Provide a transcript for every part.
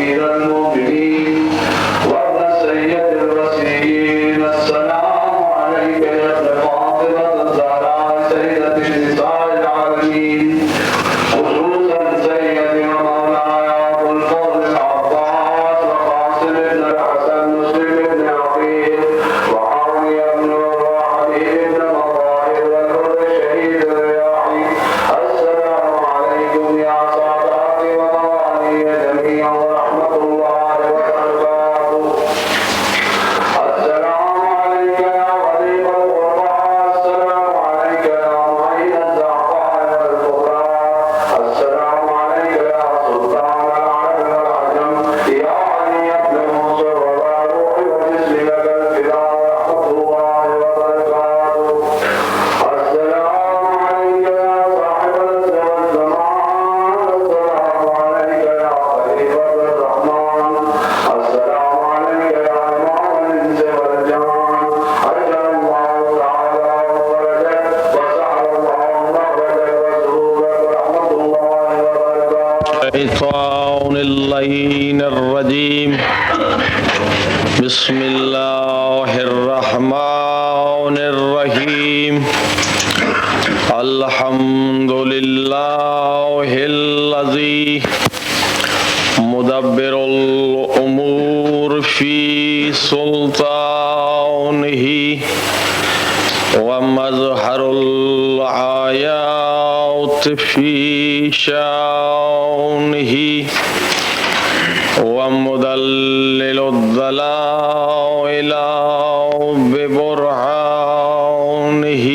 أمير المؤمنين وابن سيد الرسولين السلام عليك يا ابن فاطمة الزهراء سيدة نساء العالمين خصوصا سيدي ومولاي أبو الفضل العباس وقاسم بن الحسن مسلم بن عقيل وعاوية بن وحبيب بن مظاهر والحر شهيد الرياحي السلام عليكم يا ساداتي وموالي جميعا ورحمة الله وبركاته. السلام عليك يا ولي القربى، السلام عليك يا معين الزعفاء والفقراء، السلام عليك يا سلطان العرب والعجم يا علي بن منصور وروح وجسم لك الفداء ورحمة الله وبركاته. السلام عليك يا صاحب العز والزمان، السلام عليك يا خليفة الرحمن، السلام عليك يا إمام الإنس والجان، أجل الله تعالى وفرجك وسعر الله مخرجك وسرورك ورحمة الله وبركاته. الشيطان اللعين الرجيم بسم الله الرحمن الرحيم الحمد لله الذي مدبر الأمور في سلطانه ومظهر الآيات في شأنه ومدلل الدلائل ببرهانه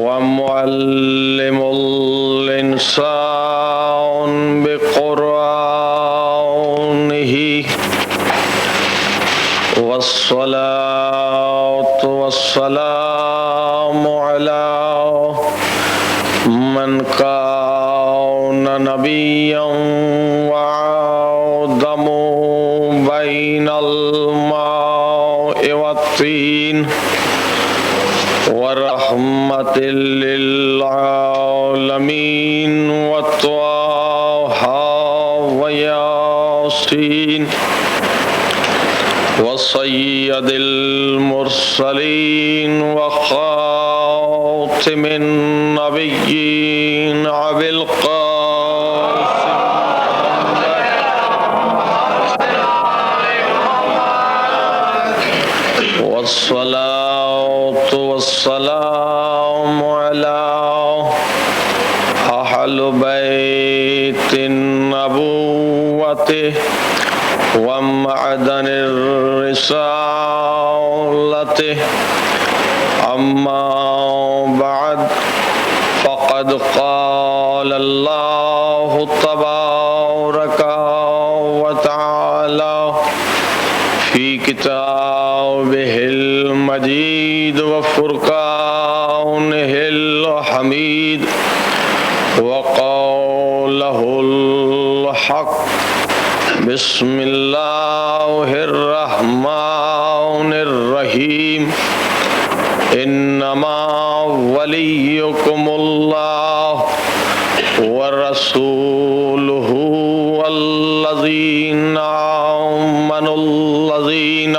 ومعلم الإنسان بقرآنه والصلاة والسلام على من كان نبيا وآدم بين الماء والطين ورحمة للعالمين وطه وياسين وسيد المرسلين وخاتم النبيين أبي القاسم والصلاة والسلام على أهل بيت النبوة ومعدن الرسالة أما بعد فقد قال الله تبارك وتعالى في كتابه المجيد وفرقانه الحميد وقوله الحق بسم الله الرحمن الرحيم إنما وليكم الله ورسوله والذين آمنوا الذين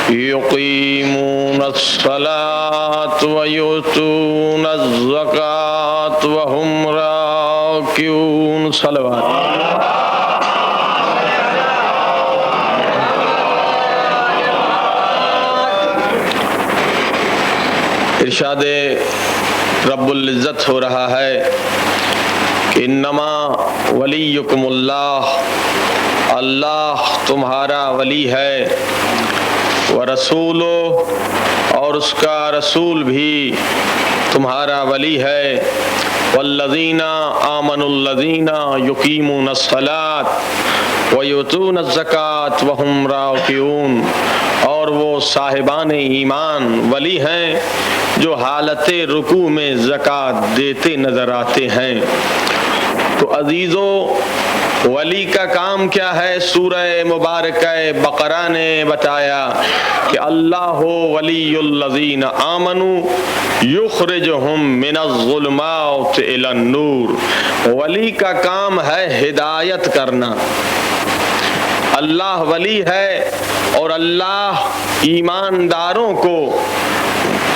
يقيمون الصلاة ويؤتون الزكاة وهم راكعون. صلوات. ارشاد رب العزت ہو رہا ہے انما ولیکم اللہ، اللہ تمہارا ولی ہے، ورسولو اور اس کا رسول بھی تمہارا ولی ہے، والذین آمنوا الذین یقیمون الصلاۃ ویؤتون الزکاۃ وہم راکعون، اور وہ صاحبان ایمان ولی ہیں جو حالت رکوع میں زکوٰۃ دیتے نظر آتے ہیں۔ تو عزیزو، ولی کا کام کیا ہے؟ سورہ مبارکہ بقرہ نے بتایا کہ اللہ ولی الذین آمنوا یخرجہم من الظلمات الی النور۔ ولی کا کام ہے ہدایت کرنا۔ اللہ ولی ہے اور اللہ ایمانداروں کو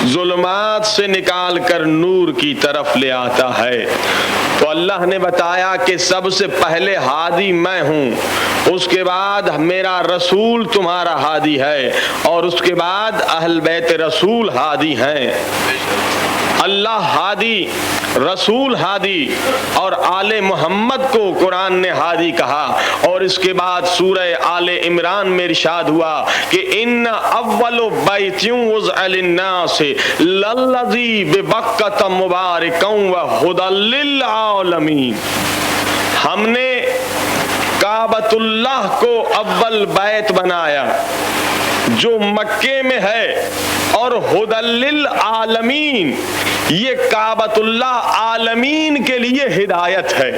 ظلمات سے نکال کر نور کی طرف لے آتا ہے۔ تو اللہ نے بتایا کہ سب سے پہلے ہادی میں ہوں، اس کے بعد میرا رسول تمہارا ہادی ہے، اور اس کے بعد اہل بیت رسول ہادی ہیں۔ اللہ ہادی، رسول ہادی، اور آل محمد کو قرآن نے ہادی کہا۔ اور اس کے بعد سورہ آل عمران میں ارشاد ہوا کہ ان اول بیت وضع للناس للذی ببکۃ مبارکا وہدی للعالمین۔ ہم نے کعبۃ اللہ کو اول بیت بنایا جو مکے میں ہے، اور ہدی للعالمین، یہ کعبۃ اللہ عالمین کے لیے ہدایت ہے۔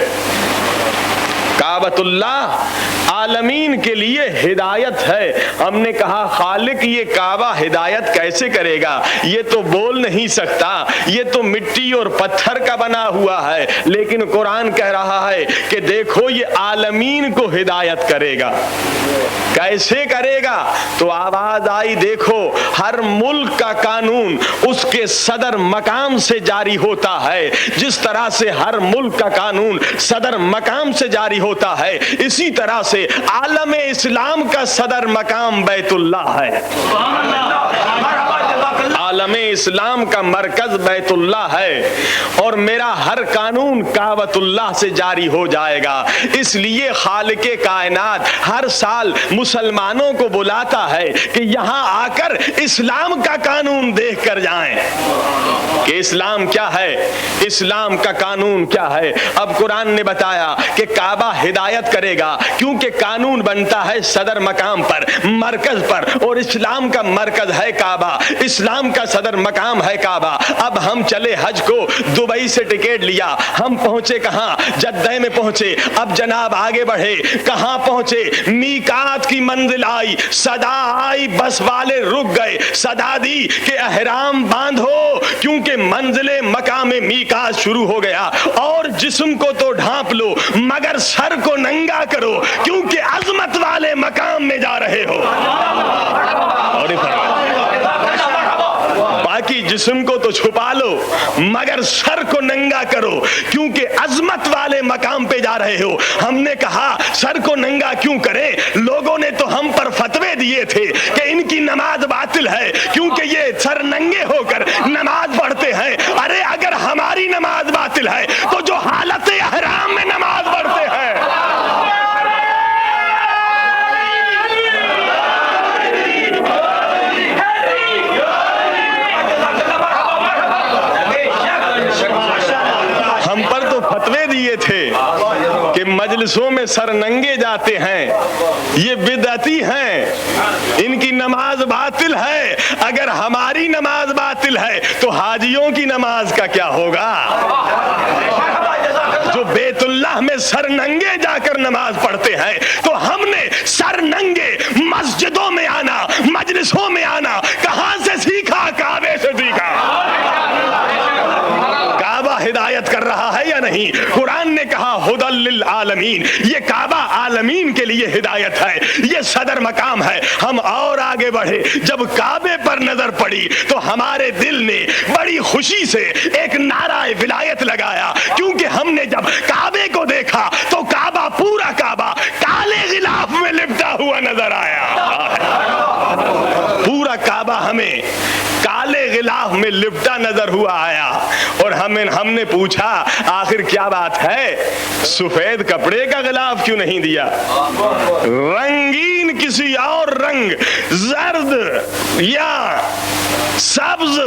کعبۃ اللہ عالمین کے لیے ہدایت ہے۔ ہم نے کہا خالق یہ کعبہ ہدایت کیسے کرے گا؟ یہ تو بول نہیں سکتا، یہ تو مٹی اور پتھر کا بنا ہوا ہے، لیکن قرآن کہہ رہا ہے کہ دیکھو یہ عالمین کو ہدایت کرے گا۔ کیسے کرے گا؟ تو آواز آئی، دیکھو ہر ملک کا قانون اس کے صدر مقام سے جاری ہوتا ہے۔ جس طرح سے ہر ملک کا قانون صدر مقام سے جاری ہوتا ہے، اسی طرح سے عالم اسلام کا صدر مقام بیت اللہ ہے۔ عالم اسلام کا مرکز بیت اللہ ہے، اور میرا ہر قانون کعبۃ اللہ سے جاری ہو جائے گا۔ اس لیے خالق کائنات ہر سال مسلمانوں کو بلاتا ہے کہ یہاں آ کر اسلام کا قانون دیکھ کر جائیں کہ اسلام کیا ہے، اسلام کا قانون کیا ہے۔ اب قرآن نے بتایا کہ کعبہ ہدایت کرے گا، کیونکہ قانون بنتا ہے صدر مقام پر، مرکز پر، اور اسلام کا مرکز ہے کعبہ، اسلام کا صدر مقام ہے کعبہ۔ اب ہم چلے حج کو، دبئی سے ٹکٹ لیا، ہم پہنچے کہاں؟ جدہ میں پہنچے۔ اب جناب آگے بڑھے، کہاں پہنچے؟ میقات کی منزل آئی، صدا آئی، بس والے رک گئے، صدا دی کہ احرام باندھو، کیونکہ منزل مقام میقات شروع ہو گیا، اور جسم کو تو ڈھانپ لو مگر سر کو ننگا کرو، کیونکہ عظمت والے مقام میں جا رہے ہو۔ اور باقی جسم کو تو چھپا لو مگر سر کو ننگا کرو، کیونکہ عظمت والے مقام پہ جا رہے ہو۔ ہم نے کہا سر کو ننگا کیوں کریں؟ لوگوں نے تو ہم پر فتوے دیے تھے کہ ان کی نماز باطل ہے کیونکہ یہ سر ننگے ہو کر نماز پڑھتے ہیں۔ ارے اگر ہماری نماز باطل ہے تو جو حالت احرام میں نماز پڑھتے ہیں، ہم پر تو فتوے دیے تھے کہ مجلسوں میں سر ننگے جاتے ہیں، یہ بدعتی ہیں، ان کی نماز باطل ہے۔ اگر ہماری نماز باطل ہے تو حاجیوں کی نماز کا کیا ہوگا؟ جو بیت اللہ میں سر ننگے جا کر نماز پڑھتے ہیں، تو ہم نے سر ننگے مسجدوں میں آنا، مجلسوں میں آنا کہاں سے سیکھا؟ کعبے سے سیکھا۔ کعبہ ہدایت کر رہا ہے یا نہیں؟ قرآن نے کہا ہدی للعالمین، یہ کعبہ عالمین کے لیے ہدایت ہے، یہ صدر مقام ہے۔ ہم اور آگے بڑھے، جب کعبے پر نظر پڑی تو ہمارے دل نے بڑی خوشی سے ایک نعرہ ولایت لگایا، کیونکہ ہم نے جب کعبے کو دیکھا تو کعبہ، پورا کعبہ کالے غلاف میں لپٹا ہوا نظر آیا۔ پورا کعبہ ہمیں کالے غلاف میں لپٹا نظر ہوا آیا، اور ہم نے پوچھا آخر کیا بات ہے؟ سفید کپڑے کا غلاف کیوں نہیں دیا؟ رنگین کسی اور رنگ، زرد یا سبز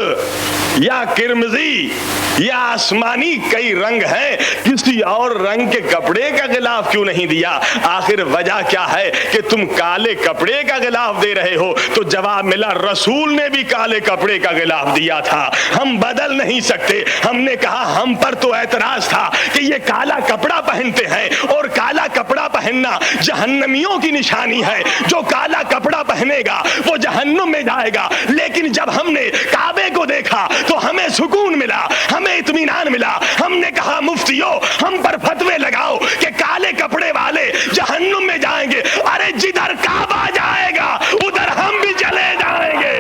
یا کرمزی یا آسمانی، کئی رنگ ہیں، کسی اور رنگ کے کپڑے کا غلاف کیوں نہیں دیا؟ آخر وجہ کیا ہے کہ تم کالے کپڑے کا غلاف دے رہے ہو؟ تو جواب ملا رسول نے بھی کالے کپڑے کا غلاف دیا تھا، ہم بدل نہیں سکتے۔ ہم نے کہا ہم پر تو اعتراض تھا کہ یہ کالا کپڑا پہنتے ہیں اور کالا کپڑا پہننا جہنمیوں کی نشانی ہے، جو کالا کپڑا پہنے گا وہ جہنم میں جائے گا۔ لیکن جب ہم نے کعبے کو دیکھا تو ہمیں سکون ملا، ہمیں اطمینان ملا۔ ہم نے کہا مفتیوں ہم پر فتوے لگاؤ کہ کالے کپڑے والے جہنم میں جائیں گے۔ ارے جدھر کعبہ جائے گا ادھر ہم بھی چلے جائیں گے۔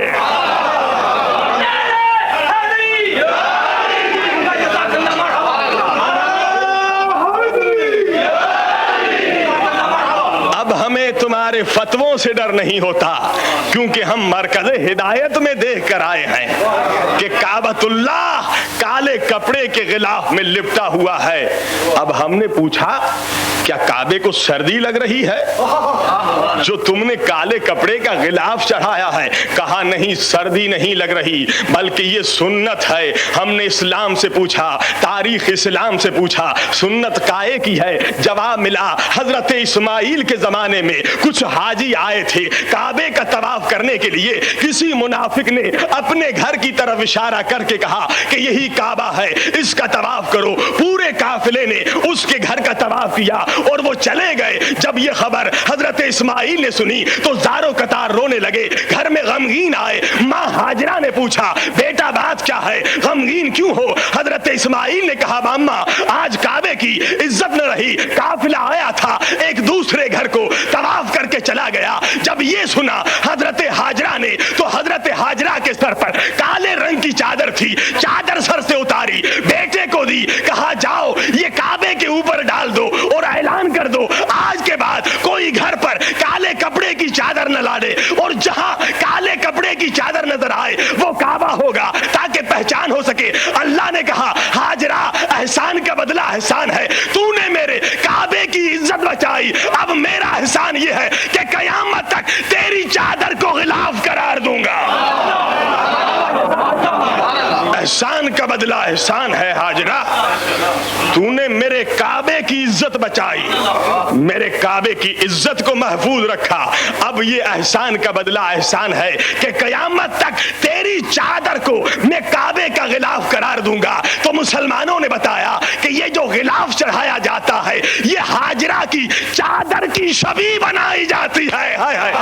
اب ہمیں تمہارے فتووں سے ڈر نہیں ہوتا، کیونکہ ہم مرکز ہدایت میں دیکھ کر آئے ہیں کہ کعبۃ اللہ کالے کپڑے کے غلاف میں لپٹا ہوا ہے۔ اب ہم نے پوچھا کیا کعبے کو سردی لگ رہی ہے جو تم نے کالے کپڑے کا غلاف چڑھایا ہے؟ کہا نہیں، سردی نہیں لگ رہی، بلکہ یہ سنت ہے۔ ہم نے اسلام سے پوچھا، تاریخ اسلام سے پوچھا، سنت کائے کی ہے؟ جواب ملا حضرت اسماعیل کے زمانے میں کچھ حاجی آئے تھے کعبے کا طواف کرنے کے لیے۔ کسی منافق نے اپنے گھر کی طرف اشارہ کر کے کہا کہ یہی کعبہ ہے، اس کا طواف کرو۔ پورے قافلے نے اس کے گھر کا طواف کیا اور وہ چلے گئے۔ جب یہ خبر حضرت اسماعیل نے سنی تو زاروں قطار رونے لگے، گھر میں غمگین آئے۔ ماں ہاجرہ نے پوچھا بیٹا بات کیا ہے، غمگین کیوں ہو؟ حضرت اسماعیل نے کہا ماما آج کعبے کی عزت نہ رہی، قافلہ آیا تھا ایک دوسرے گھر کو طواف کر کے چلا گیا۔ جب یہ سنا حضرت ہاجرہ نے تو حضرت ہاجرہ کے سر پر کالے رنگ کی چادر تھی، چادر سر سے اتاری بیٹے کو دی، کہا جاؤ یہ کعبے کے اوپر ڈال دو اور اعلان کر دو آج کے بعد کوئی گھر پر کالے کپڑے کی چادر نہ لاڑے، اور جہاں کالے کپڑے کی چادر نظر آئے وہ کعبہ ہوگا تاکہ پہچان ہو سکے۔ اللہ نے کہا ہاجرہ احسان کا بدلہ احسان ہے، تو نے میرے کعبے کی عزت بچائی، اب میرا احسان یہ ہے کہ قیامت تک تیری چادر کو غلاف قرار دوں گا۔ احسان کا بدلہ احسان ہے ہاجرہ، تو نے میرے کعبے کی عزت بچائی، میرے کعبے کی عزت کو محفوظ رکھا، اب یہ احسان کا بدلہ احسان ہے کہ قیامت تک تیری چادر کو میں کعبے کا غلاف قرار دوں گا۔ تو مسلمانوں نے بتایا کہ یہ جو غلاف چڑھایا جاتا ہے یہ ہاجرہ کی چادر کی شبیہ بنائی جاتی ہے۔ ہائے ہائے،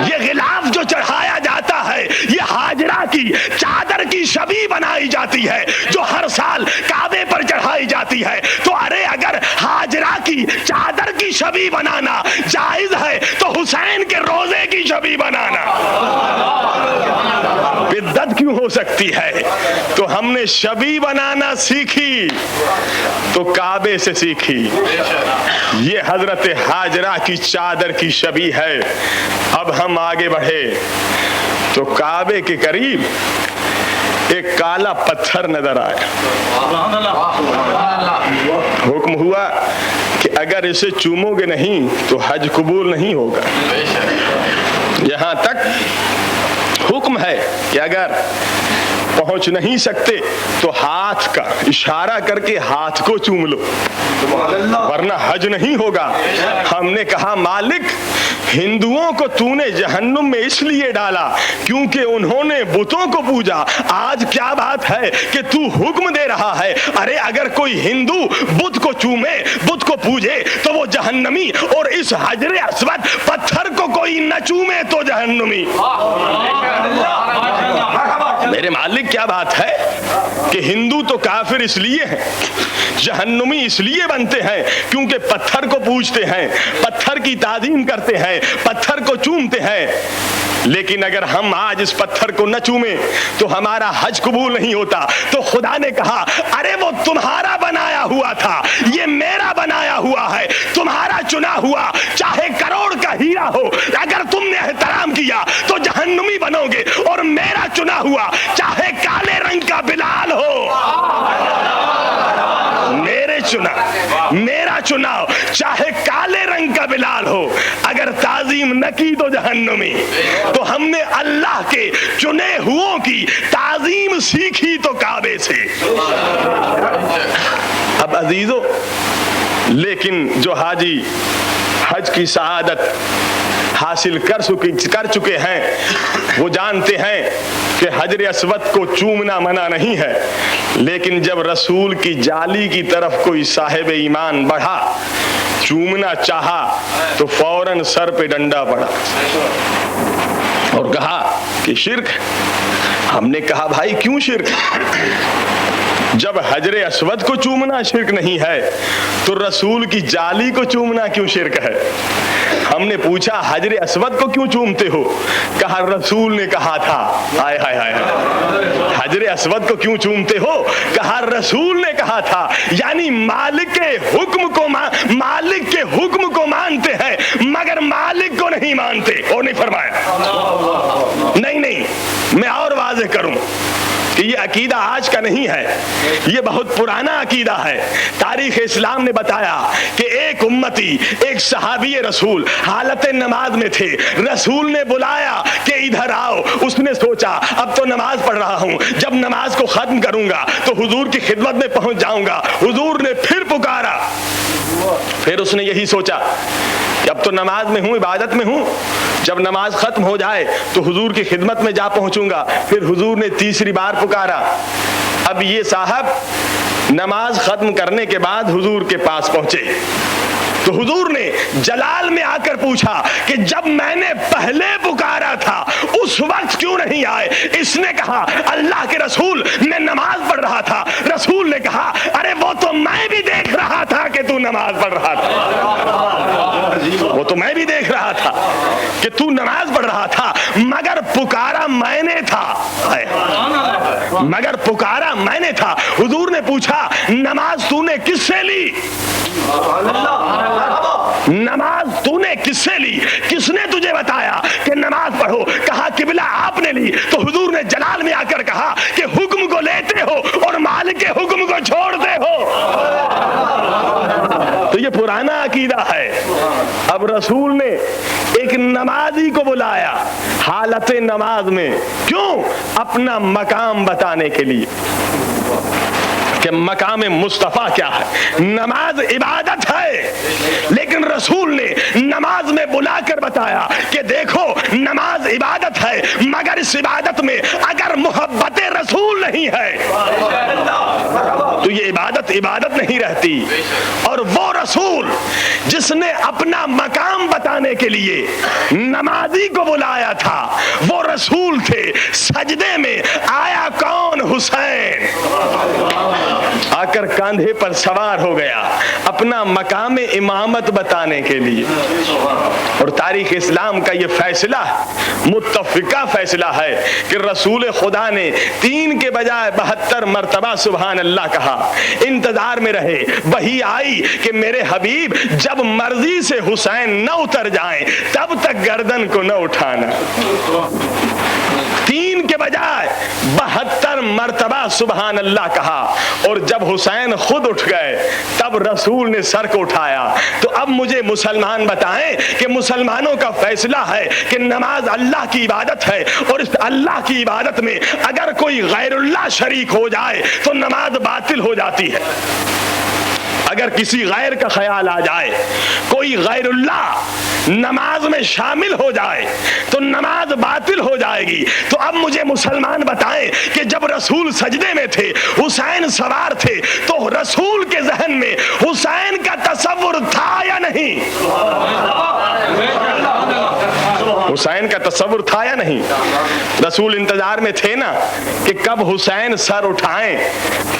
یہ غلاف جو چڑھایا جاتا ہے یہ ہاجرہ کی چادر کی شبیہ بنائی جاتی ہے جو ہر سال کعبے پر چڑھائی جاتی ہے۔ تو ارے اگر ہاجرہ کی چادر کی شبیہ بنانا جائز ہے تو حسین کے روزے کی شبیہ بنانا بدعت کیوں ہو سکتی ہے؟ تو ہم نے شبیہ بنانا سیکھی تو کعبے سے سیکھی، یہ حضرت ہاجرہ کی چادر کی شبیہ ہے۔ اب ہم آگے بڑھے تو کعبے کے قریب ایک کالا پتھر نظر آیا، حکم ہوا کہ اگر اسے چومو گے نہیں تو حج قبول نہیں ہوگا۔ یہاں تک حکم ہے کہ اگر پہنچ نہیں سکتے تو ہاتھ کا اشارہ کر کے ہاتھ کو چوم لو ورنہ حج نہیں ہوگا۔ ہم نے کہا مالک ہندوؤں کو تو نے جہنم میں اس لیے ڈالا کیونکہ انہوں نے بتوں کو پوجا، آج کیا بات ہے کہ تو حکم دے رہا ہے ارے اگر کوئی ہندو بت کو چومے بت کو پوجے تو وہ جہنمی، اور اس حجر اسود پتھر کو کوئی نہ چومے تو جہنمی۔ میرے مالک کیا بات ہے کہ ہندو تو کافر اس لیے ہیں، جہنمی اس لیے بنتے ہیں کیونکہ پتھر کو پوجتے ہیں، پتھر کی تعظیم کرتے ہیں، پتھر کو چومتے ہیں۔ لیکن اگر ہم آج اس پتھر کو نہ چومیں تو ہمارا حج قبول نہیں ہوتا۔ تو خدا نے کہا ارے وہ تمہارا بنایا ہوا تھا، یہ میرا بنایا ہوا ہے، تمہارا چنا ہوا چاہے کروڑ کا ہیرا ہو، اگر تم نے احترام کیا تو جہنمی بنو گے، اور میرا چنا ہوا چاہے کالے رنگ کا بلال ہو، میرا چناؤ چاہے کالے رنگ کا بلال ہو، اگر تعظیم نہ کی تو جہنمی۔ تو ہم نے اللہ کے چنے ہوں کی تعظیم سیکھی تو کعبے سے۔ اب عزیزو لیکن جو حاجی حج کی سعادت حاصل کر چکے ہیں وہ جانتے ہیں کہ حجر اسود کو چومنا منع نہیں ہے، لیکن جب رسول کی جالی کی طرف کوئی صاحب ایمان بڑھا، چومنا چاہا تو فوراً سر پہ ڈنڈا پڑا اور کہا کہ شرک ہے۔ ہم نے کہا بھائی کیوں شرک؟ جب حجر اسود کو چومنا شرک نہیں ہے تو رسول کی جالی کو چومنا کیوں شرک ہے؟ ہم نے پوچھا حجر اسود کو کیوں چومتے ہو؟ کہا رسول نے کہا تھا۔ ہائے ہائے ہائے، حجر اسود کو کیوں چومتے ہو؟ کہا رسول نے کہا تھا۔ یعنی مالک کے حکم کو مانتے ہیں مگر مالک کو نہیں مانتے، اور نہیں فرمایا۔ نہیں، میں اور واضح کروں کہ یہ عقیدہ آج کا نہیں ہے، یہ بہت پرانا عقیدہ ہے۔ تاریخ اسلام نے بتایا کہ ایک امتی، ایک صحابی رسول حالت نماز میں تھے، رسول نے بلایا کہ ادھر آؤ۔ اس نے سوچا اب تو نماز پڑھ رہا ہوں، جب نماز کو ختم کروں گا تو حضور کی خدمت میں پہنچ جاؤں گا۔ حضور نے پھر پکارا، پھر اس نے یہی سوچا کہ اب تو نماز میں ہوں، عبادت میں ہوں، جب نماز ختم ہو جائے تو حضور کی خدمت میں جا پہنچوں گا۔ پھر حضور نے تیسری بار پکارا۔ اب یہ صاحب نماز ختم کرنے کے بعد حضور کے پاس پہنچے تو حضور نے جلال میں آ کر پوچھا کہ جب میں نے پہلے پکارا تھا اس وقت کیوں نہیں آئے؟ اس نے کہا اللہ کے رسول میں نماز پڑھ رہا تھا۔ رسول نے کہا ارے وہ تو میں بھی دیکھ رہا تھا کہ تو نماز پڑھ رہا تھا، وہ تو میں بھی دیکھ رہا تھا کہ تو نماز پڑھ رہا تھا، مگر پکارا میں نے تھا، مگر پکارا میں نے تھا۔ حضور نے پوچھا نماز تو نے کس سے لی؟ نماز تو نے کس سے لی؟ کس نے تجھے بتایا کہ نماز پڑھو؟ کہا قبلہ آپ نے لی۔ تو حضور نے جلال میں آ کر کہا کہ حکم کو لیتے ہو اور مالک کے حکم کو چھوڑتے ہو۔ تو یہ پرانا عقیدہ ہے۔ اب رسول نے ایک نمازی کو بلایا حالت نماز میں، کیوں؟ اپنا مقام بتانے کے لیے کہ مقام مصطفیٰ کیا ہے۔ نماز عبادت ہے، لیکن رسول نے نماز میں بلا کر بتایا کہ دیکھو نماز عبادت ہے، مگر اس عبادت میں اگر محبت رسول نہیں ہے تو یہ عبادت نہیں رہتی۔ اور وہ رسول جس نے اپنا مقام بتانے کے لیے نمازی کو بلایا تھا وہ رسول تھے۔ سجدے میں آیا کون؟ حسین آ کر کاندھے پر سوار ہو گیا اپنا مقام امامت بتانے کے لیے۔ اور تاریخ اسلام کا یہ فیصلہ متفقہ فیصلہ ہے کہ رسول خدا نے 3 کے بجائے 72 مرتبہ سبحان اللہ کہا۔ انتظار میں رہے، وحی آئی کہ میرے حبیب جب مرضی سے حسین نہ اتر جائیں تب تک گردن کو نہ اٹھانا۔ 3 کے بجائے 72 مرتبہ سبحان اللہ کہا، اور جب حسین خود اٹھ گئے تب رسول نے سر کو اٹھایا۔ تو اب مجھے مسلمان بتائیں کہ مسلمانوں کا فیصلہ ہے کہ نماز اللہ کی عبادت ہے، اور اس اللہ کی عبادت میں اگر کوئی غیر اللہ شریک ہو جائے تو نماز باطل ہو جاتی ہے۔ اگر کسی غیر کا خیال آ جائے، کوئی غیر اللہ نماز میں شامل ہو جائے تو نماز باطل ہو جائے گی۔ تو اب مجھے مسلمان بتائیں کہ جب رسول سجدے میں تھے، حسین سوار تھے، تو رسول کے ذہن میں حسین کا تصور تھا یا نہیں؟ حسین کا تصور تھا یا نہیں؟ رسول انتظار میں تھے نا کہ کب حسین سر اٹھائیں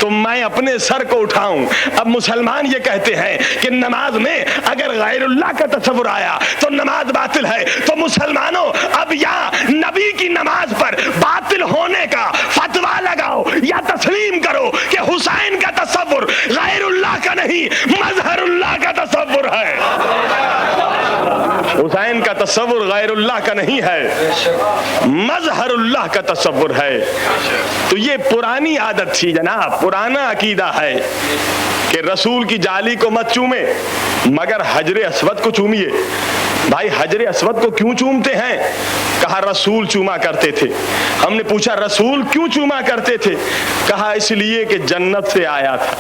تو میں اپنے سر کو اٹھاؤں۔ اب مسلمان یہ کہتے ہیں کہ نماز میں اگر غیر اللہ کا تصور آیا تو نماز باطل ہے۔ تو مسلمانوں اب یا نبی کی نماز پر باطل ہونے کا فتویٰ لگاؤ یا تسلیم کرو کہ حسین کا تصور غیر اللہ کا نہیں، مظہر اللہ کا تصور ہے۔ حسین کا تصور غیر اللہ کا نہیں ہے، مظہر اللہ کا تصور ہے۔ تو یہ پرانی عادت تھی جناب، پرانا عقیدہ ہے کہ رسول کی جالی کو مت چومے مگر حجر اسود کو چومیے۔ بھائی حجر اسود کو کیوں چومتے ہیں؟ کہا کہا رسول چوما کرتے تھے. ہم نے پوچھا رسول کیوں چوما کرتے تھے؟ کہا اس لیے کہ جنت سے آیا تھا،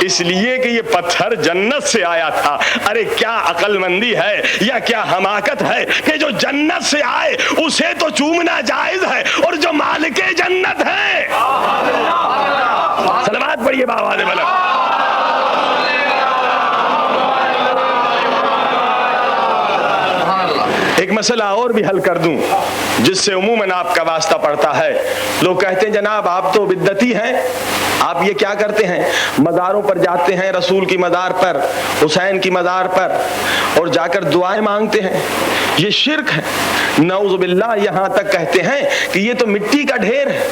اس لیے کہ یہ پتھر جنت سے آیا تھا. ارے کیا عقل مندی ہے یا کیا حماقت ہے کہ جو جنت سے آئے اسے تو چومنا جائز ہے، اور جو مالک جنت ہے. صلوات پڑھیے بآواز بلند. ایک مسئلہ اور بھی حل کر دوں جس سے عموماً آپ کا واسطہ پڑتا ہے. لوگ کہتے ہیں جناب آپ تو بدعتی ہیں، آپ یہ کیا کرتے ہیں؟ مزاروں پر جاتے ہیں، رسول کی مزار پر، حسین کی مزار پر، اور جا کر دعائیں مانگتے ہیں. یہ شرک ہے نعوذ باللہ. یہاں تک کہتے ہیں کہ یہ تو مٹی کا ڈھیر ہے،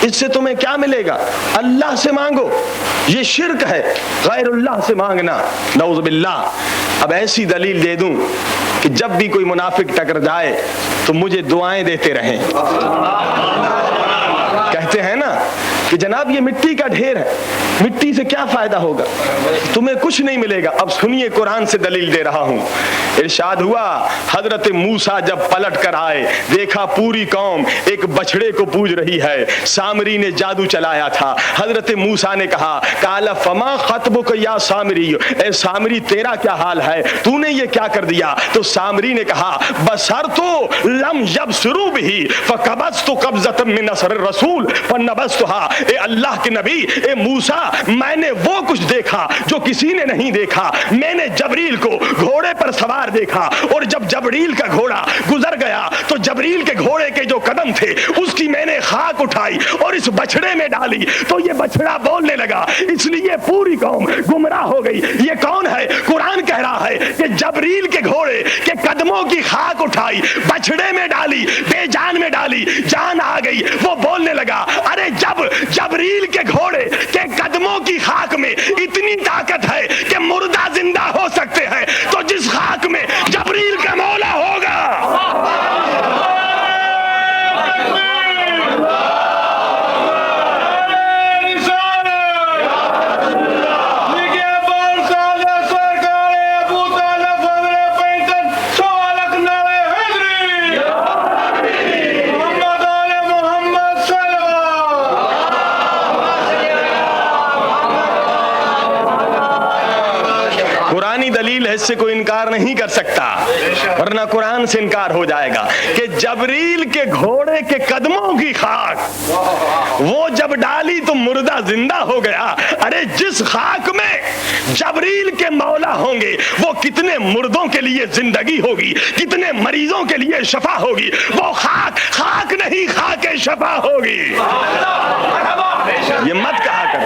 اس سے تمہیں کیا ملے گا؟ اللہ سے مانگو. یہ شرک ہے غیر اللہ سے مانگنا، نعوذ باللہ. اب ایسی دلیل دے دوں کہ جب بھی کوئی منافق ٹکر جائے تو مجھے دعائیں دیتے رہیں. کہتے ہیں نا کہ جناب یہ مٹی کا ڈھیر ہے، مٹی سے کیا فائدہ ہوگا، تمہیں کچھ نہیں ملے گا. اب سنیے قرآن سے دلیل دے رہا ہوں. ارشاد ہوا حضرت موسیٰ جب پلٹ کر آئے دیکھا پوری قوم ایک بچڑے کو پوج رہی ہے. سامری نے جادو چلایا تھا. حضرت موسیٰ نے کہا قال فما خطبک یا سامری، اے سامری تیرا کیا حال ہے، تو نے یہ کیا کر دیا؟ تو سامری نے کہا بصرت لم یبصروا به فقبضت قبضۃ من اثر الرسول فنبذتها. اے اللہ کے نبی، اے موسیٰ، میں نے وہ کچھ دیکھا جو کسی نے نہیں دیکھا. میں نے جبریل کو گھوڑے پر سوار دیکھا، اور جب جبریل کا گھوڑا گزر گیا تو جبریل کے گھوڑے کے جو قدم تھے اس کی میں نے خاک اٹھائی اور اس بچڑے میں ڈالی تو یہ بچڑا بولنے لگا، اس لیے پوری قوم گمراہ ہو گئی. یہ کون ہے؟ قرآن کہہ رہا ہے کہ جبریل کے گھوڑے کے قدموں کی خاک اٹھائی، بچڑے میں ڈالی، بے جان میں ڈالی، جان آ گئی. وہ بولنے لگا ارے جب جبریل کے گھوڑے کے قدموں کی خاک میں اتنی طاقت ہے کہ مردہ زندہ ہو سکتے ہیں، تو جس خاک میں جبریل کا مولا ہوگا. دلیل ہے، اس سے کوئی انکار نہیں کر سکتا، ورنہ قرآن سے انکار ہو جائے گا کہ جبریل کے گھوڑے کے قدموں کی خاک وہ جب ڈالی تو مردہ زندہ ہو گیا. ارے جس خاک میں جبریل کے مولا ہوں گے وہ کتنے مردوں کے لیے زندگی ہوگی، کتنے مریضوں کے لیے شفا ہوگی. وہ خاک نہیں، خاک شفا ہوگی. یہ مت کہا کر.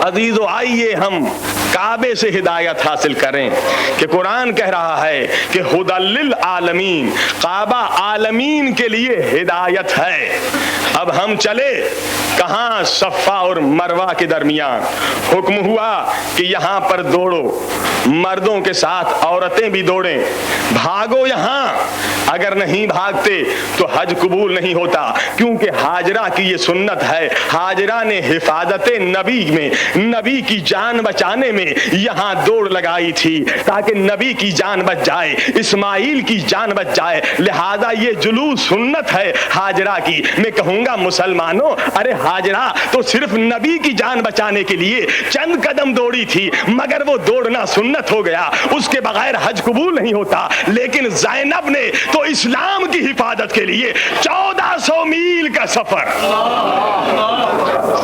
عزیزو آئیے ہم کعبے سے ہدایت حاصل کریں کہ قرآن کہہ رہا ہے کہ ہدی للعالمین، کعبہ عالمین کے لیے ہدایت ہے. اب ہم چلے کہاں؟ صفا اور مروہ کے درمیان. حکم ہوا کہ یہاں پر دوڑو، مردوں کے ساتھ عورتیں بھی دوڑیں، بھاگو یہاں. اگر نہیں بھاگتے تو حج قبول نہیں ہوتا، کیونکہ ہاجرہ کی یہ سنت ہے. ہاجرہ نے حفاظت نبی میں، نبی کی جان بچانے میں یہاں دوڑ لگائی تھی تاکہ نبی کی جان بچ جائے، اسماعیل کی جان بچ جائے. لہذا یہ جلوس سنت ہے ہاجرہ کی. میں کہوں گا مسلمانوں، ارے ہاجرہ تو صرف نبی کی جان بچانے کے لیے چند قدم دوڑی تھی، مگر وہ دوڑنا سنت ہو گیا، اس کے بغیر حج قبول نہیں ہوتا. لیکن زینب نے تو اسلام کی حفاظت کے لیے 1400 میل کا سفر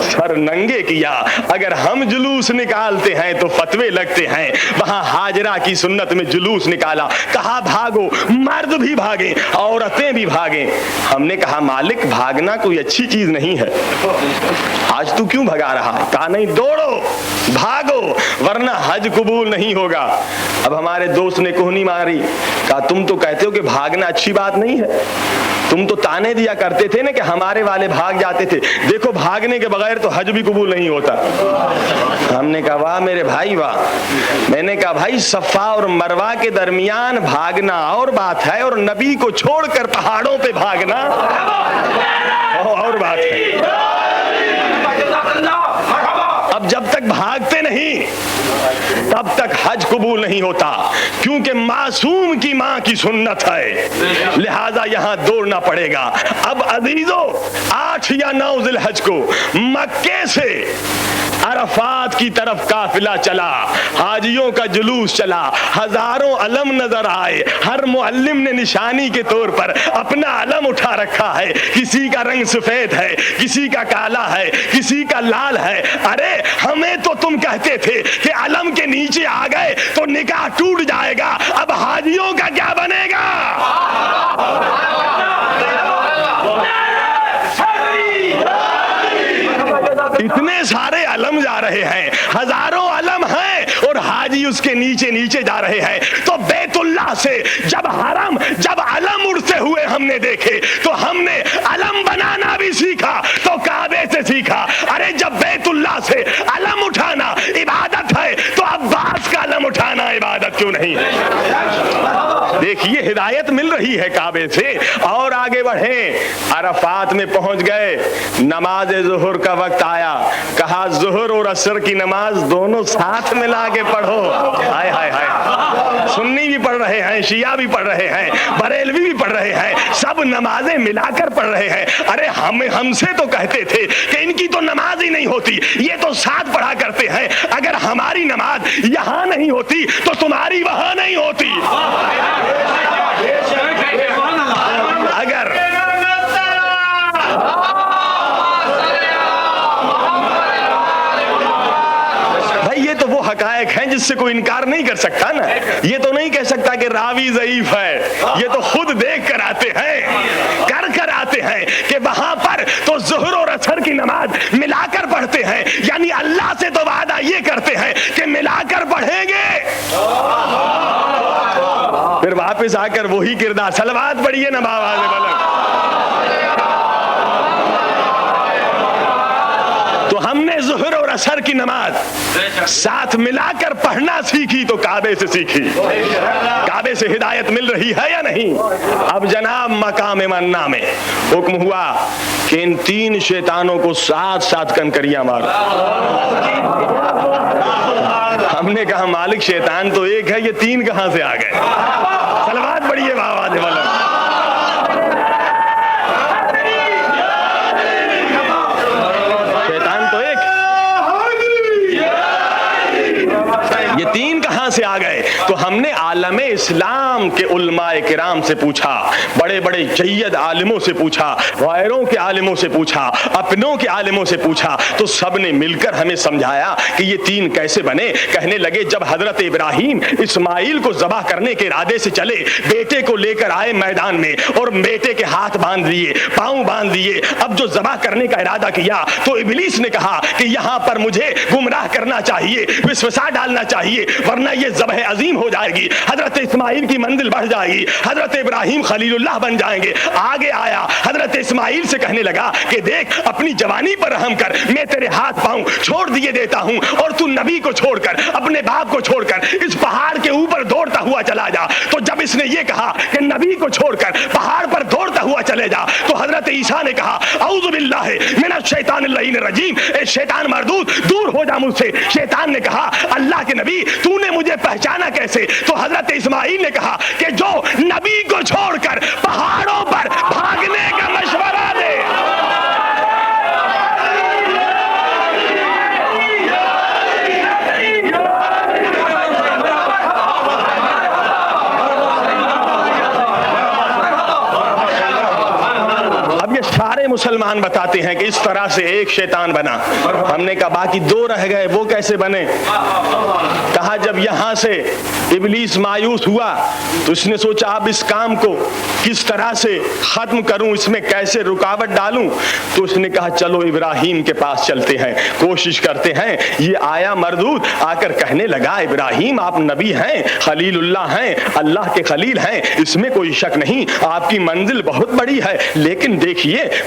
سر ننگے کیا. اگر ہم جلوس نکالتے ہیں تو فتوے لگتے ہیں. وہاں ہاجرہ کی سنت میں جلوس نکالا، کہا بھاگو، مرد بھی بھاگیں، عورتیں بھی بھاگیں. ہم نے کہا مالک بھاگنا کوئی اچھی چیز نہیں ہے، آج تو کیوں بھگا رہا؟ کہا نہیں، دوڑو، بھاگو، ورنہ حج قبول نہیں ہوگا. اب ہمارے دوست نے کوہنی ماری، کہا تم تو کہتے ہو کہ بھاگنا اچھی بات نہیں ہے، تم تو تانے دیا کرتے تھے نا کہ ہمارے والے بھاگ جاتے تھے، دیکھو بھاگنے کے بغیر تو حج بھی قبول نہیں ہوتا. ہم نے کہا واہ میرے بھائی واہ. میں نے کہا بھائی صفا اور مروہ کے درمیان بھاگنا اور بات ہے، اور نبی کو چھوڑ کر پہاڑوں پہ بھاگنا اور بات ہے. اب جب تک بھاگتے نہیں تب تک حج قبول نہیں ہوتا، کیونکہ معصوم کی ماں کی سنت ہے، لہذا یہاں دوڑنا پڑے گا۔ اب عزیزو 8 یا 9 ذی الحج کو مکے سے عرفات کی طرف قافلہ چلا، حاجیوں کا جلوس چلا، ہزاروں علم نظر آئے، ہر معلم نے نشانی کے طور پر اپنا علم اٹھا رکھا ہے، کسی کا رنگ سفید ہے، کسی کا کالا ہے، کسی کا لال ہے۔ ارے ہمیں تو تم کہتے تھے کہ علم کے نیچے آ گئے تو نکاح ٹوٹ جائے گا، اب حاجیوں کا کیا بنے گا؟ اتنے سارے علم جا رہے ہیں، ہزاروں علم ہیں اور حاجی اس کے نیچے نیچے جا رہے ہیں۔ تو بیت اللہ سے جب حرم، جب علم اڑتے ہوئے ہم نے دیکھے تو ہم نے علم بنانا بھی سیکھا، تو کعبے سے سیکھا۔ ارے جب بیت اللہ سے علم اٹھانا عبادت ہے تو عباس کا علم اٹھانا عبادت کیوں نہیں ہے؟ دیکھیے ہدایت مل رہی ہے کعبے سے۔ اور آگے بڑھیں، عرفات میں پہنچ گئے، نماز ظہر کا وقت آیا، کہا ظہر اور عصر کی نماز دونوں ساتھ ملا کے پڑھو۔ ہائے ہائے ہائے، سنی بھی پڑھ رہے ہیں، شیعہ بھی پڑھ رہے ہیں، بریلوی بھی پڑھ رہے ہیں، سب نمازیں ملا کر پڑھ رہے ہیں۔ ارے ہم سے تو کہتے تھے کہ ان کی تو نماز ہی نہیں ہوتی، یہ تو ساتھ پڑھا کرتے ہیں، اگر ہماری نماز یہاں نہیں ہوتی تو تمہاری وہاں نہیں ہوتی۔ اگر یہ تو وہ حقائق ہیں جس سے کوئی انکار نہیں کر سکتا نا۔ یہ تو نہیں کہہ سکتا کہ راوی ضعیف ہے، یہ تو خود دیکھ کر آتے ہیں، کر آتے ہیں کہ وہاں پر تو ظہر اور عصر کی نماز ملا کر پڑھتے ہیں، یعنی اللہ سے تو وعدہ یہ کرتے ہیں کہ ملا کر پڑھیں گے، پھر واپس آ کر وہی کردار۔ صلوات پڑھیے نا باواز بلند۔ تو ہم نے ظہر اور عصر کی نماز ساتھ ملا کر پڑھنا سیکھی تو کعبے سے سیکھی۔ کعبے سے ہدایت مل رہی ہے یا نہیں؟ اب جناب مقام منع میں حکم ہوا کہ ان 3 شیطانوں کو ساتھ کنکریاں مار۔ ہم نے کہا مالک شیطان تو ایک ہے، یہ 3 کہاں سے آ گئے؟ صلوات پڑھیے بابا دے والا۔ یہ 3 کہاں سے آ گئے؟ تو ہم نے عالم اسلام کے علماء کرام سے پوچھا، بڑے بڑے جید عالموں سے پوچھا، غیروں کے عالموں سے پوچھا، اپنوں کے عالموں سے پوچھا، تو سب نے مل کر ہمیں سمجھایا کہ یہ 3 کیسے بنے۔ کہنے لگے جب حضرت ابراہیم اسماعیل کو ذبح کرنے کے ارادے سے چلے، بیٹے کو لے کر آئے میدان میں اور بیٹے کے ہاتھ باندھ دیے، پاؤں باندھ دیے، اب جو ذبح کرنے کا ارادہ کیا تو ابلیس نے کہا کہ یہاں پر مجھے گمراہ کرنا چاہیے، وسوسہ ڈالنا چاہیے، ورنہ یہ ذبح عظیم ہو جائے گی، حضرت اسماعیل کی منزل بڑھ جائے گی، حضرت ابراہیم خلیل اللہ بن جائیں گے۔ آگے آیا حضرت اسماعیل سے کہنے لگا کہ دیکھ اپنی جوانی پر رحم کر، میں تیرے ہاتھ پاؤں چھوڑ دیے دیتا ہوں اور تو نبی کو چھوڑ کر، اپنے باپ کو چھوڑ کر اس پہاڑ کے اوپر دوڑتا ہوا چلا جا۔ تو جب اس نے یہ کہا کہ نبی کو چھوڑ کر پہاڑ پر دوڑتا ہوا چلے جا، تو حضرت عیسیٰ نے کہا اعوذ باللہ من الشیطان اللعین الرجیم، اے شیطان مردود دور ہو جا مجھ سے۔ شیطان نے کہا اللہ کے نبی تو نے مجھے پہچانا کیسے؟ تو حضرت اسماعیل نے کہا کہ جو نبی کو چھوڑ کر پہاڑوں پر بھاگنے کا مشورہ دے۔ سارے مسلمان بتاتے ہیں کہ اس طرح سے ایک شیطان بنا۔ ہم نے کہا باقی 2 رہ گئے، وہ کیسے بنے؟ کہا جب یہاں سے ابلیس مایوس ہوا تو اس نے سوچا اب اس کام کو کس طرح سے ختم کروں، اس میں کیسے رکاوٹ ڈالوں؟ تو اس نے کہا چلو ابراہیم کے پاس چلتے ہیں، کوشش کرتے ہیں۔ یہ آیا مردود آ کر کہنے لگا ابراہیم آپ نبی ہیں، خلیل اللہ ہیں، اللہ کے خلیل ہیں، اس میں کوئی شک نہیں، آپ کی منزل بہت بڑی ہے، لیکن دیکھیے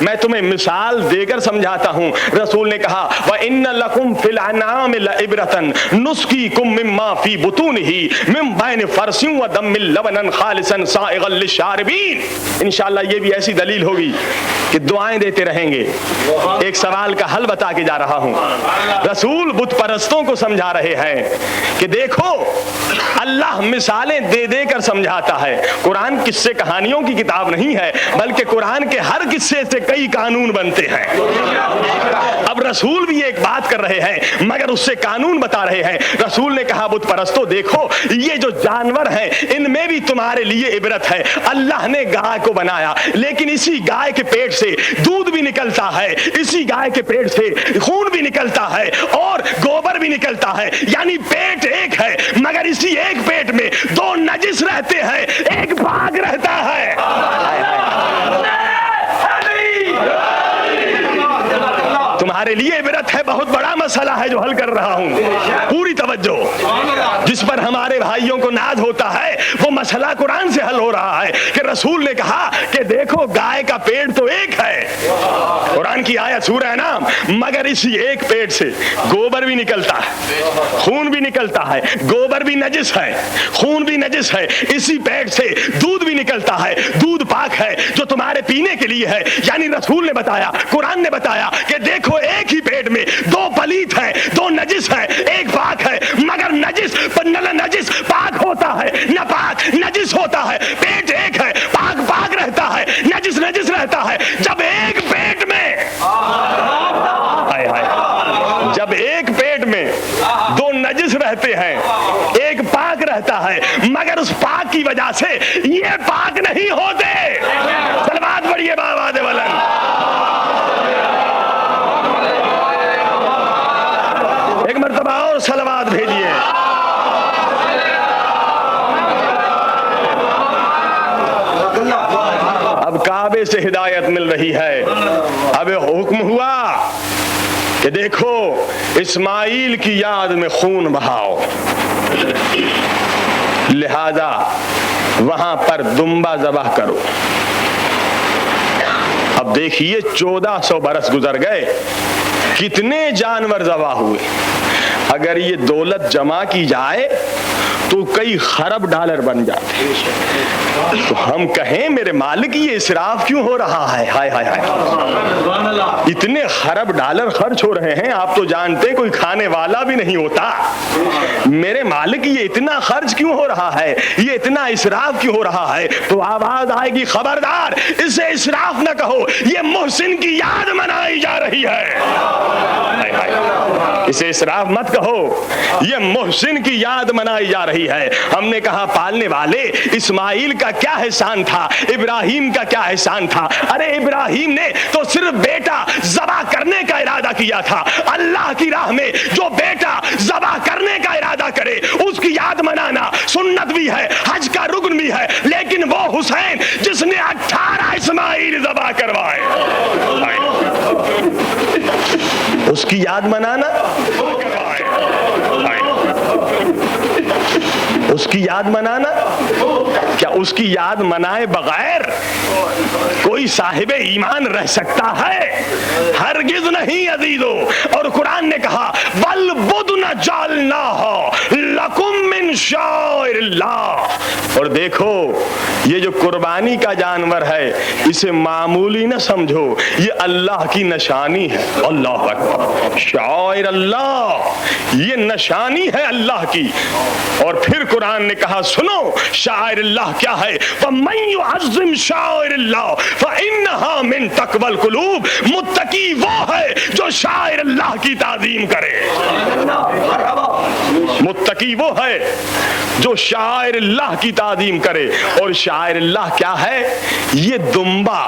میں تمہیں مثال دے کر سمجھاتا ہوں. رسول نے کہا وَإِنَّ لَكُمْ فِي الْأَنْعَامِ لَعِبْرَةً نُسْقِيكُم مِّمَّا فِي بُطُونِهِ مِن بَيْنِ فَرْثٍ وَدَمٍ لَبَنًا خَالِصًا سَائِغًا لِّلشَّارِبِينَ. انشاءاللہ یہ بھی ایسی دلیل ہوگی کہ دعائیں دیتے رہیں گے. ایک سوال کا حل بتا کے جا رہا ہوں. رسول بت پرستوں کو سمجھا رہے ہیں کہ دیکھو اللہ مثالیں دے دے کر سمجھاتا ہے. قرآن قصے کہانیوں کی کتاب نہیں ہے بلکہ قرآن کے ہر قصے سے کئی قانون بنتے ہیں. اب رسول بھی ایک بات کر رہے ہیں مگر اس سے قانون بتا رہے ہیں. رسول نے کہا بت پرستو دیکھو یہ جو جانور ہیں ان میں بھی تمہارے لیے عبرت ہے. اللہ نے گائے کو بنایا لیکن اسی گائے کے پیٹ سے دودھ بھی نکلتا ہے, اسی گائے کے پیٹ سے خون بھی نکلتا ہے اور گوبر بھی نکلتا ہے. یعنی پیٹ ایک ہے مگر اسی ایک پیٹ میں دو نجس رہتے ہیں, ایک پاک رہتا ہے. تمہارے لیے عبرت ہے, بہت بڑا مسئلہ ہے جو حل کر رہا ہوں. پوری توجہ. جس پر ہمارے بھائیوں کو ناز ہوتا ہے وہ مسئلہ قرآن سے حل ہو رہا ہے کہ رسول نے کہا کہ دیکھو گائے کا پیٹ تو ایک ہے, قرآن کی آیت سورہ انعام, مگر اسی ایک پیٹ سے گوبر بھی نکلتا ہے, خون بھی نکلتا ہے. گوبر بھی نجس ہے, خون بھی نجس ہے. اسی پیٹ سے دودھ بھی نکلتا ہے, دودھ پاک ہے جو تمہارے پینے کے لیے ہے. یعنی رسول نے بتایا, قرآن نے بتایا کہ دیکھو ایک ہی پیٹ میں دو پلیت ہیں, دو نجس ہیں, ایک پاک ہے. مگر نجس نہ نجس پاک ہوتا ہے نہ پاک نجس ہوتا ہے. پیٹ ایک ہے, پاک پاک رہتا ہے, نجس نجس رہتا ہے. جب ایک پیٹ میں جب ایک پیٹ میں دو نجس رہتے ہیں ایک پاک رہتا ہے مگر اس پاک کی وجہ سے یہ پاک نہیں ہوتے. صلوات پڑھیے بآواز بلند. ایک مرتبہ اور صلوات بھیجیے. اب کعبے سے ہدایت مل رہی ہے. اب حکم ہوا کہ دیکھو اسماعیل کی یاد میں خون بہاؤ, لہذا وہاں پر دمبا ذبح کرو. اب دیکھیے 1400 برس گزر گئے, کتنے جانور ذبح ہوئے. اگر یہ دولت جمع کی جائے تو کئی خرب ڈالر بن جاتے. تو ہم کہیں میرے مالک یہ اسراف کیوں ہو رہا ہے؟ ہائے ہائے ہائے, اتنے خرب ڈالر خرچ ہو رہے ہیں, آپ تو جانتے کوئی کھانے والا بھی نہیں ہوتا. میرے مالک یہ اتنا خرچ کیوں ہو رہا ہے, یہ اتنا اسراف کیوں ہو رہا ہے؟ تو آواز آئے گی خبردار اسے اسراف نہ کہو, یہ محسن کی یاد منائی جا رہی ہے. اسے اسراف مت کہو, یہ محسن کی یاد منائی جا رہی ہے. ہم نے کہا پالنے والے اسماعیل کا کیا احسان تھا, ابراہیم کا کیا احسان تھا؟ ارے ابراہیم نے تو صرف بیٹا ذبح کرنے کا ارادہ کیا تھا. اللہ کی راہ میں جو بیٹا ذبح کرنے کا ارادہ کرے اس کی یاد منانا سنت بھی ہے, حج کا رکن بھی ہے. لیکن وہ حسین جس نے 18 اسماعیل ذبح کروائے, اس کی یاد منانا, اس کی یاد منانا, کیا اس کی یاد منائے بغیر کوئی صاحب ایمان رہ سکتا ہے؟ ہرگز نہیں عزیزو. اور قرآن نے کہا بل بدن جعلناها لکم من شعائر اللہ. اور دیکھو یہ جو قربانی کا جانور ہے اسے معمولی نہ سمجھو, یہ اللہ کی نشانی ہے. اللہ اکبر, شعائر اللہ, یہ نشانی ہے اللہ کی. اور پھر قرآن نے کہا سنو شعائر اللہ کیا ہے, وَمَن يُعَظِّمْ شَعَائِرَ اللَّهِ فَإِنَّهَا مِن تَقْوَى الْقُلُوبِ. متقی وہ ہے جو شاعر اللہ کی تعظیم کرے. متقی وہ ہے جو شاعر اللہ کی تعظیم کرے. اور شاعر اللہ کیا ہے؟ یہ دمبا,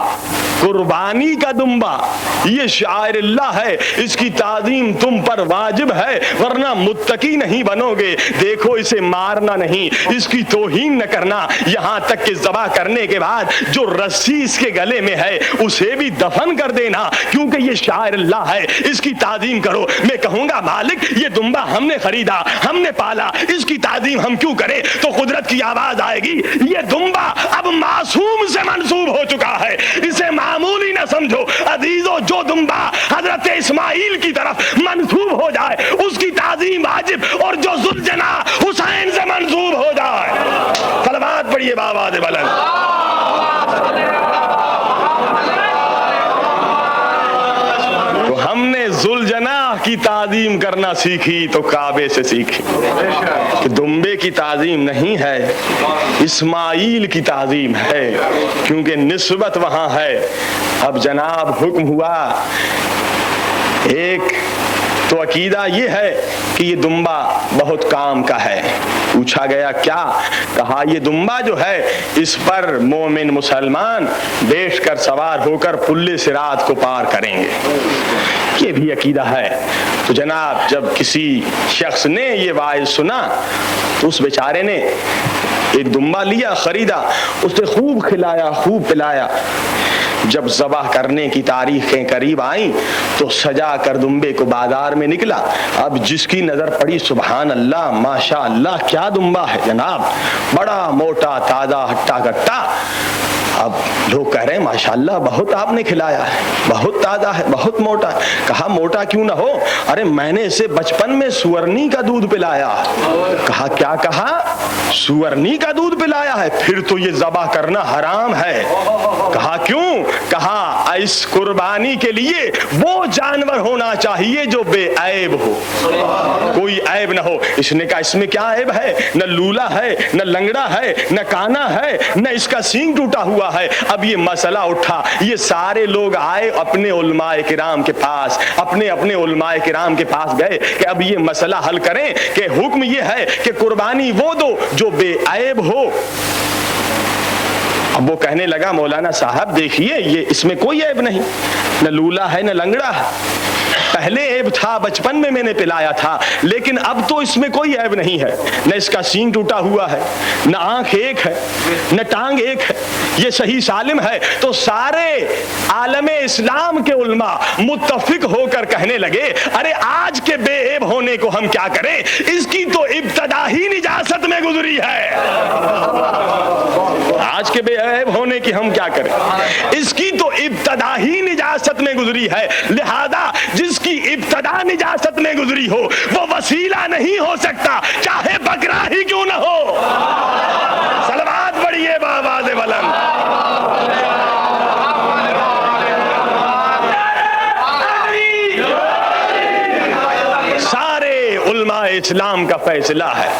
قربانی کا دمبا, یہ شاعر اللہ ہے. اس کی تعظیم تم پر واجب ہے ورنہ متقی نہیں بنو گے۔ دیکھو اسے مارنا نہیں، اس کی توہین نہ کرنا، یہاں تک کہ ذبح کرنے کے بعد جو رسی اس کے گلے میں ہے اسے بھی دفن کر دینا، کیونکہ یہ شاعر اللہ ہے، اس کی تعظیم کرو۔ میں کہوں گا مالک یہ دمبا ہم نے خریدا، ہم نے پالا، اس کی تعظیم ہم کیوں کریں؟ تو قدرت کی آواز آئے گی، یہ دمبا اب معصوم سے منسوب ہو چکا ہے، اسے معمولی نہ سمجھو۔ عزیزو جو دمبا حضرت اسماعیل کی طرف منسوب ہو جائے اس کی تعظیم واجب، اور جو ذوالجناح حسین سے منسوب ہو جائے، صلوات پڑھیے بآواز بلند۔ تو ہم نے ذوالجناح کی تعظیم کرنا سیکھی تو کعبے سے سیکھی، کہ دمبے کی تعظیم نہیں ہے، اسماعیل کی تعظیم ہے، کیونکہ نسبت وہاں ہے۔ اب جناب حکم ہوا، ایک تو عقیدہ یہ ہے کہ یہ دمبا بہت کام کا ہے۔ پوچھا گیا کیا؟ کہا یہ دمبا جو ہے اس پر مومن مسلمان بیٹھ کر سوار ہو کر پل صراط کو پار کریں گے، یہ بھی عقیدہ ہے۔ تو جناب جب کسی شخص نے یہ واعظ سنا تو اس بیچارے نے ایک دمبا لیا، خریدا، اس نے خوب کھلایا، خوب پلایا۔ جب ذبح کرنے کی تاریخیں قریب آئیں تو سجا کر دمبے کو بازار میں نکلا۔ اب جس کی نظر پڑی سبحان اللہ ماشاء اللہ کیا دمبا ہے جناب، بڑا موٹا تازہ ہٹا کٹا۔ اب لوگ کہہ رہے ہیں ماشاءاللہ بہت آپ نے کھلایا ہے، بہت تازہ ہے، بہت موٹا ہے۔ کہا موٹا کیوں نہ ہو، ارے میں نے اسے بچپن میں سورنی کا دودھ پلایا۔ کہا کیا کہا؟ سورنی کا دودھ پلایا ہے، پھر تو یہ ذبح کرنا حرام ہے۔ کہا کیوں؟ کہا اس قربانی کے لیے وہ جانور ہونا چاہیے جو بے عیب ہو، کوئی عیب نہ ہو۔ اس نے کہا اس میں کیا عیب ہے؟ نہ لولا ہے، نہ لنگڑا ہے، نہ کانا ہے، نہ اس کا سینگ ٹوٹا ہوا ہے۔ اب یہ مسئلہ اٹھا، یہ سارے لوگ آئے اپنے علماء کرام کے پاس، اپنے علماء کرام کے پاس گئے کہ اب یہ مسئلہ حل کریں کہ حکم یہ ہے کہ قربانی وہ دو جو بے عیب ہو۔ اب وہ کہنے لگا مولانا صاحب دیکھیے یہ اس میں کوئی عیب نہیں، نہ لولا ہے نہ لنگڑا ہے، پہلے عیب تھا بچپن میں نے پلایا تھا، لیکن اب تو اس میں کوئی عیب نہیں ہے، نہ اس کا سینگ ٹوٹا ہوا ہے، نہ آنکھ ایک ہے، نہ ٹانگ ایک ہے، یہ صحیح سالم ہے۔ تو سارے عالم اسلام کے علماء متفق ہو کر کہنے لگے ارے آج کے بے عیب ہونے کو ہم کیا کریں، اس کی تو ابتدا ہی نجاست میں گزری ہے، آج کے بے عیب ہونے کی ہم کیا کریں، اس کی تو ابتدا ہی نجاست میں گزری ہے، لہذا جس کی ابتدا نجاست میں گزری ہو وہ وسیلہ نہیں ہو سکتا، چاہے بکرا ہی کیوں نہ ہو۔ صلوات پڑھیے بآواز بلند۔ سارے علماء اسلام کا فیصلہ ہے،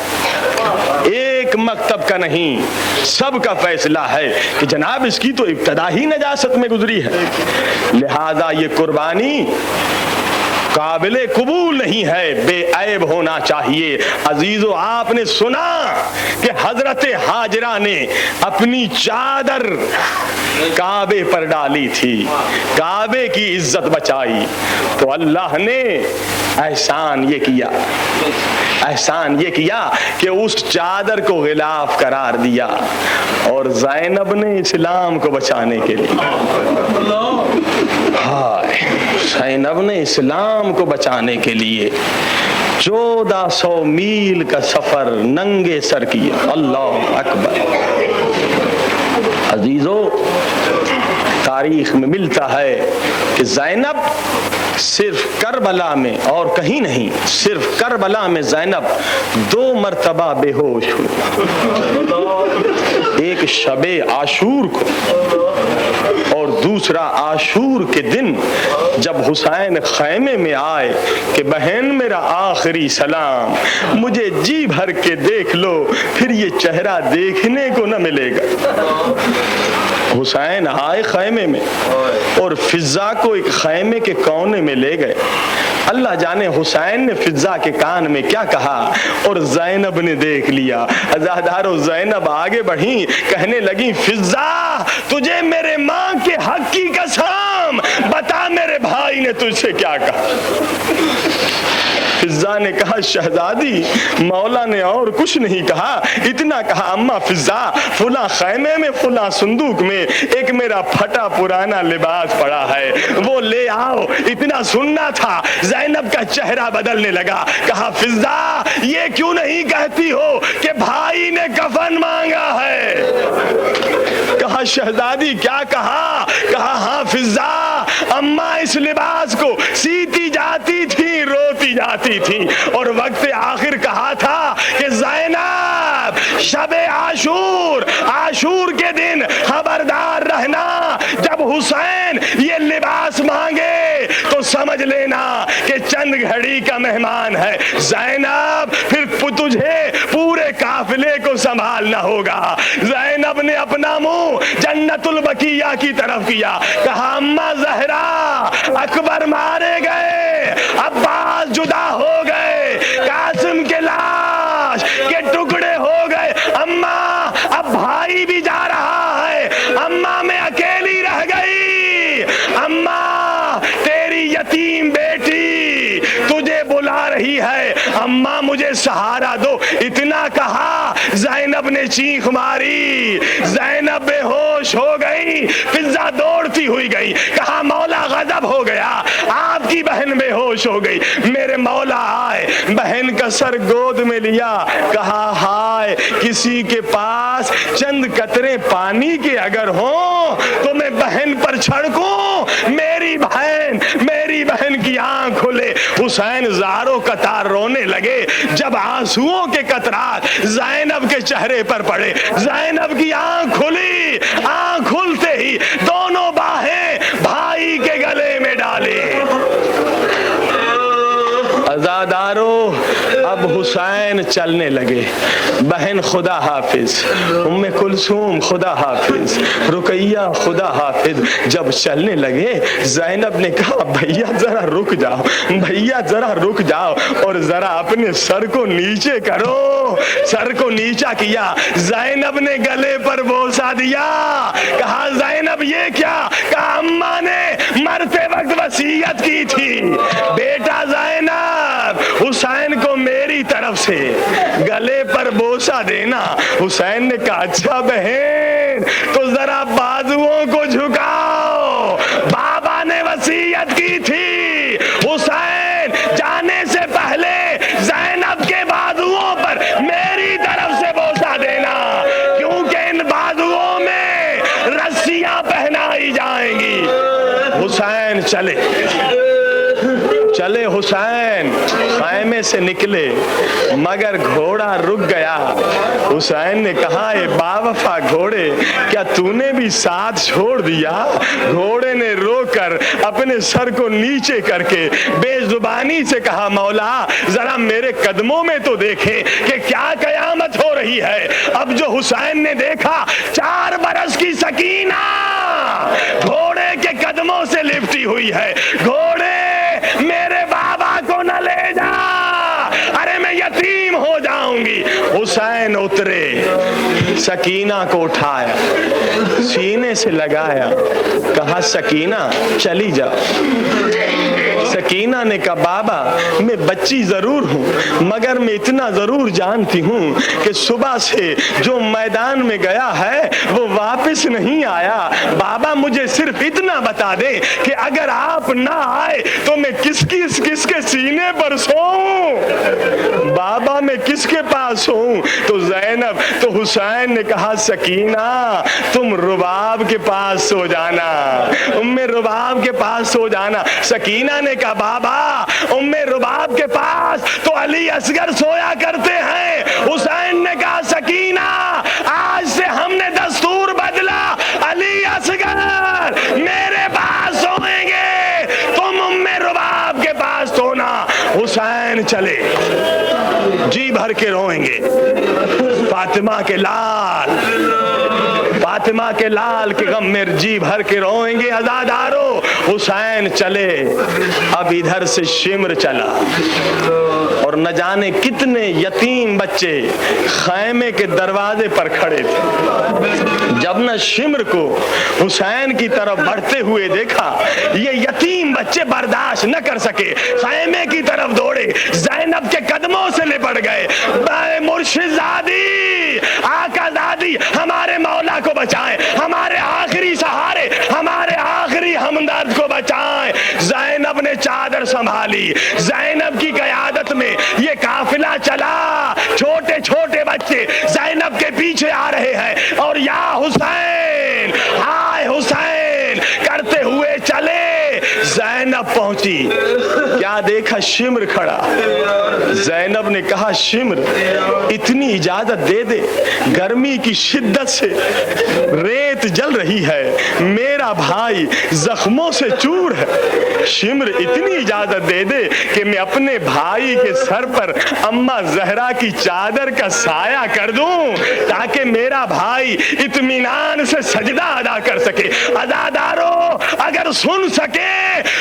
ایک مکتب کا نہیں، سب کا فیصلہ ہے کہ جناب اس کی تو ابتدا ہی نجاست میں گزری ہے، لہذا یہ قربانی قابل قبول نہیں ہے، بے عیب ہونا چاہیے۔ عزیزو آپ نے سنا کہ حضرت ہاجرہ نے اپنی چادر کعبے پر ڈالی تھی، کعبے کی عزت بچائی، تو اللہ نے احسان یہ کیا کہ اس چادر کو غلاف قرار دیا، اور زینب نے اسلام کو بچانے کے لیے، زینب نے اسلام کو بچانے کے لیے 1400 میل کا سفر ننگے سر کیا۔ اللہ اکبر۔ عزیزو تاریخ میں ملتا ہے کہ زینب صرف کربلا میں اور کہیں نہیں، صرف کربلا میں زینب 2 مرتبہ بے ہوش ہوئی، ایک شب عاشور کو اور دوسرا عاشور کے دن جب حسین خیمے میں آئے کہ بہن میرا آخری سلام، مجھے جی بھر کے دیکھ لو پھر یہ چہرہ دیکھنے کو نہ ملے گا۔ حسین آئے خیمے میں اور فضا کو ایک خیمے کے کونے میں لے گئے، اللہ جانے حسین نے فضا کے کان میں کیا کہا، اور زینب نے دیکھ لیا۔ عزادارو زینب آگے بڑھی، کہنے لگی فضا تجھے میرے ماں کے حق کی قسم بتا میرے بھائی نے تجھ سے کیا کہا۔ فضا نے کہا شہزادی مولا نے اور کچھ نہیں کہا، اتنا کہا اما فضا فلاں خیمے میں فلاں صندوق میں ایک میرا پھٹا پرانا لباس پڑا ہے، وہ لے آؤ، اتنا سننا تھا۔ زینب کا چہرہ بدلنے لگا، کہا فضا یہ کیوں نہیں کہتی ہو کہ بھائی نے کفن مانگا ہے؟ کہا شہزادی کیا کہا؟ کہا ہاں فضا اماں اس لباس کو سیتی جاتی تھی، روتی جاتی تھی، اور وقت آخر کہا تھا کہ زینب شب عاشور، عاشور کے دن خبردار رہنا، جب حسین یہ لباس مانگے تو سمجھ لینا کہ چند گھڑی کا مہمان ہے، زینب پھر تجھے پورے قافلے کو سنبھالنا ہوگا۔ زینب نے اپنا منہ جنت البقیہ کی طرف کیا، کہا اماں زہرا اکبر مارے گئے، عباس جدا ہو گئے، قاسم کے لاش کے ٹکڑے ہو گئے، اماں اب بھائی بھی جا رہا ہے، اماں میں اکیلی رہ گئی، اماں تیری یتیم بیٹی تجھے بلا رہی ہے، اماں مجھے سہارا دو۔ اتنا کہا زینب نے چیخ ماری، زینب بے ہوش ہو گئی، فضا دوڑتی ہوئی گئی، کہا مولا غضب ہو گیا، آپ کی بہن بے ہوش ہو گئی۔ میرے مولا آئے، بہن کا سر گود میں لیا، کہا ہائے کسی کے پاس چند قطرے پانی کے اگر ہوں تو میں بہن پر چھڑکوں، میری بہن کی آنکھ کھلے۔ حسین زاروں قطار رونے لگے، جب آنسوؤں کے قطرات زینب کے چہرے پر پڑے، زینب کی آنکھ کھلی، آنکھ کھلتے ہی دونوں باہیں بھائی کے گلے میں ڈالے۔ عزادارو اب حسین چلنے لگے، بہن خدا حافظ، ام کلثوم خدا حافظ، رقیہ خدا حافظ۔ جب چلنے لگے زینب نے کہا بھیا ذرا رک جاؤ، بھیا ذرا رک جاؤ اور ذرا اپنے سر کو نیچے کرو۔ سر کو نیچا کیا، زینب نے گلے پر بوسہ دیا، کہا زینب یہ کیا؟ کہا اماں نے مرتے وقت وصیت کی تھی بیٹا زینب حسین کو میری طرف سے گلے پر بوسہ دینا۔ حسین نے کہا اچھا بہن تو ذرا بازوؤں کو جھکاؤ، بابا نے وصیت کی تھی حسین جانے سے پہلے زینب کے بازوؤں پر میری طرف سے بوسہ دینا، کیونکہ ان بازوؤں میں رسیاں پہنائی جائیں گی۔ حسین چلے حسین خیمے سے نکلے، مگر گھوڑا رک گیا۔ حسین نے کہا اے باوفا گھوڑے کیا تو نے بھی ساتھ چھوڑ دیا؟ گھوڑے نے رو کر اپنے سر کو نیچے کر کے بے زبانی سے کہا مولا ذرا میرے قدموں میں تو دیکھے کہ کیا قیامت ہو رہی ہے۔ اب جو حسین نے دیکھا 4 برس کی سکینہ گھوڑے کے قدموں سے لپٹی ہوئی ہے، گھوڑے میرے بابا کو نہ لے جا، ارے میں یتیم ہو جاؤں گی۔ حسین اترے، سکینہ کو اٹھایا، سینے سے لگایا، کہا سکینہ چلی جا۔ سکینہ نے کہا بابا میں بچی ضرور ہوں مگر میں اتنا ضرور جانتی ہوں کہ صبح سے جو میدان میں گیا ہے وہ واپس نہیں آیا۔ بابا مجھے صرف اتنا بتا دے کہ اگر آپ نہ آئے تو میں کس کے سینے پر سوؤں؟ بابا میں کس کے پاس سوؤں؟ تو زینب تو حسین نے کہا سکینہ تم رباب کے پاس سو جانا، ام رباب کے پاس سو جانا۔ سکینہ نے کہا بابا ام رباب کے پاس تو علی اصغر سویا کرتے ہیں۔ حسین نے کہا سکینہ آج سے ہم نے دستور بدلا، علی اصغر میرے پاس سوئیں گے، تم ام رباب کے پاس سونا۔ حسین چلے، جی بھر کے روئیں گے، فاطمہ کے لال کے غم میں جی بھر کے روئیں گے۔ عزادارو حسین چلے، اب ادھر سے شمر چلا اور نہ جانے کتنے یتیم بچے خیمے کے دروازے پر کھڑے تھے۔ جب نہ شمر کو حسین کی طرف بڑھتے ہوئے دیکھا، یہ یتیم بچے برداشت نہ کر سکے، خیمے کی طرف دوڑے۔ چادر سنبھالی. زینب کی قیادت میں یہ قافلہ چلا. چھوٹے چھوٹے بچے زینب کے پیچھے آ رہے ہیں اور یا حسین ہائے حسین کرتے ہوئے چلے. زینب پہنچی, کیا دیکھا؟ شمر کھڑا. زینب نے کہا شمر اتنی اجازت دے دے, گرمی کی شدت سے ریت جل رہی ہے, میرا بھائی زخموں سے چور ہے. شمر اتنی اجازت دے دے کہ میں اپنے بھائی کے سر پر اماں زہرا کی چادر کا سایہ کر دوں تاکہ میرا بھائی اطمینان سے سجدہ ادا کر سکے. عزادارو اگر سن سکے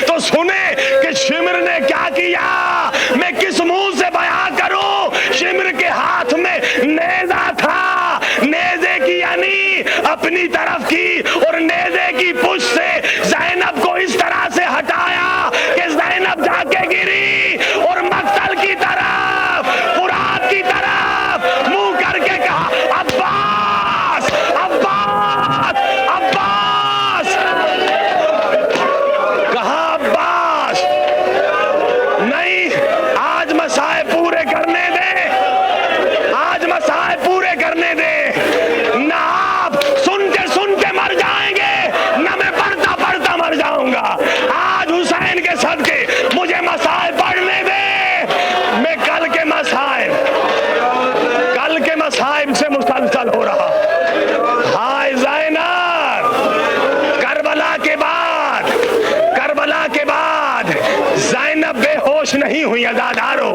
تو سنے کہ شمر نے کیا کیا. میں کس منہ سے بیان کروں؟ شمر کے ہاتھ میں نیزہ تھا, نیزے کی یعنی اپنی طرف کی اور نیزے کی پشت سے زینب کو اس طرح سے ہٹایا کہ زینب جا کے گری اور مقتل کی طرف, فرات کی طرف منہ کر کے کہا عباس عباس عباس. کہا عباس نہیں, آج مسائل پورے کرنے دے, آج مسائل پورے کرنے دے. نہ آپ سنتے مر جائیں گے, نہ میں پڑھتا پڑھتا مر جاؤں گا. آج حسین کے صدقے مجھے مسائل پڑھنے دے. میں کل کے مسائل سے مسلسل ہو رہا. ہائے زینب, کربلا کے بعد زینب بے ہوش نہیں ہوئی. عزادارو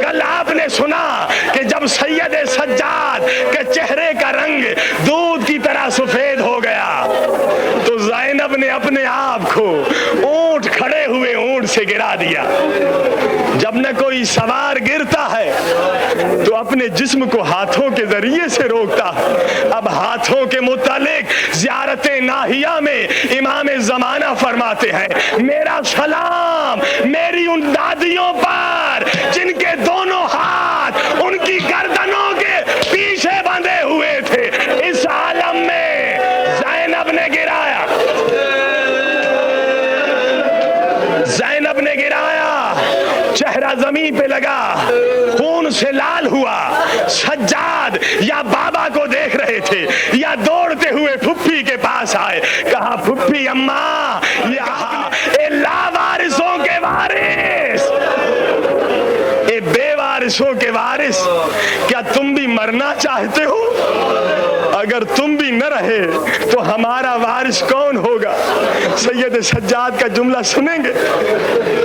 کل آپ نے سنا کہ جب سید سجاد کے چہرے کا رنگ دودھ کی طرح سفید ہو گیا تو زینب نے اپنے آپ کو اونٹ کھڑے ہوئے اونٹ سے گرا دیا. جب نہ کوئی سوار گرتا ہے تو اپنے جسم کو ہاتھوں کے ذریعے سے روکتا ہے. اب ہاتھوں کے متعلق زیارت ناہیہ میں امام زمانہ فرماتے ہیں میرا سلام میری ان دادیوں پر جن کے دونوں ہاتھ ان کی گردنوں کے پیچھے بندھے ہوئے تھے. اس عالم میں زینب نے گرایا, زینب نے گرایا, چہرہ زمین پہ لگا, خون سے لال ہوا. سجاد یا بابا کو دیکھ رہے تھے یا دوڑتے ہوئے پھپھی کے پاس آئے, کہا پھپھی اماں اے لاوارثوں کے وارث, اے بے وارثوں کے وارث, کیا تم بھی مرنا چاہتے ہو؟ اگر تم بھی نہ رہے تو ہمارا وارث کون ہوگا؟ سید سجاد کا جملہ سنیں گے.